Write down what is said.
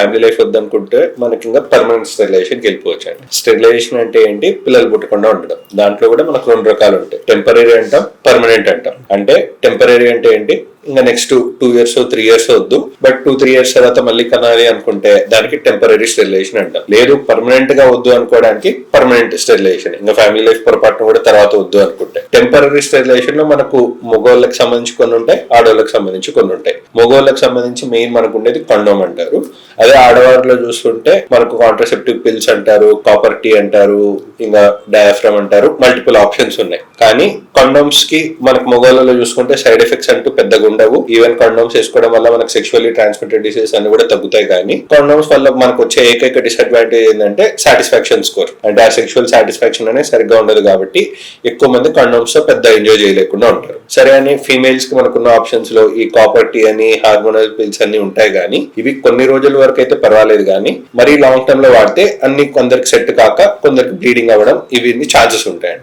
Family life వద్దనుకుంటే మనకి ఇంకా పర్మనెంట్ స్టెరిలైజేషన్కి వెళ్ళిపోవచ్చు అండి. స్టెరిలైజేషన్ అంటే ఏంటి? పిల్లలు పుట్టకుండా ఉండడం. దాంట్లో కూడా మనకు 2 రకాలు ఉంటాయి. టెంపరీ అంటాం, పర్మనెంట్ అంటాం. అంటే టెంపరీ అంటే ఏంటి? ఇంకా నెక్స్ట్ 2 years 3 years వద్దు, బట్ 2-3 years తర్వాత మళ్ళీ కనాలి అనుకుంటే దానికి టెంపరీ స్టెరిలైజేషన్ అంటాం. లేదు పర్మనెంట్ గా వద్దు అనుకోవడానికి పర్మనెంట్ స్టెరిలైజేషన్, ఇంకా ఫ్యామిలీ లైఫ్ పొరపాటును కూడా తర్వాత వద్దు అనుకుంటే. టెంపరీ స్టెరిలైజేషన్ లో మనకు మగవాళ్ళకి సంబంధించి కొన్ని ఉంటాయి, ఆడవాళ్ళకి సంబంధించి కొన్ని ఉంటాయి. మగవాళ్ళకి సంబంధించి మెయిన్ మనకు ఉండేది కండోమ్ అంటారు. అదే ఆడవారిలో చూస్తుంటే మనకు కాంట్రాసెప్టివ్ పిల్స్ అంటారు, కాపర్ టీ అంటారు, ఇంకా డయాఫ్రమ్ అంటారు, మల్టిపుల్ ఆప్షన్స్ ఉన్నాయి. కానీ కండోమ్స్ కి మనకు మగవాళ్ళలో చూసుకుంటే సైడ్ ఎఫెక్ట్స్ అంటూ పెద్దగా ఉండవు. ఈవెన్ కండోమ్స్ వేసుకోవడం వల్ల మనకు సెక్షువల్లీ ట్రాన్స్మిటెడ్ డిసీజెస్ అన్ని కూడా తగ్గుతాయి. కానీ కండోమ్స్ వల్ల మనకు వచ్చే ఏకైక డిసడ్వాంటేజ్ ఏంటంటే సాటిస్ఫాక్షన్ స్కోర్. అంటే ఆ సెక్షువల్ సాటిస్ఫాక్షన్ అనేది సరిగ్గా ఉండదు కాబట్టి ఎక్కువ మంది కండోమ్స్ తో పెద్ద ఎంజాయ్ చేయలేకుండా ఉంటారు. సరే అని ఫీమేల్స్ కి మనకున్న ఆప్షన్స్ లో ఈ కాపర్ టీ అని, హార్మోనల్ పిల్స్ అన్ని ఉంటాయి. కానీ ఇవి కొన్ని రోజుల వరకు అయితే పర్వాలేదు, కానీ మరీ లాంగ్ టర్మ్ లో వాడితే అన్ని కొందరికి సెట్ కాక కొందరికి బ్లీడింగ్ అవ్వడం ఇవి ఛాన్సెస్ ఉంటాయండి.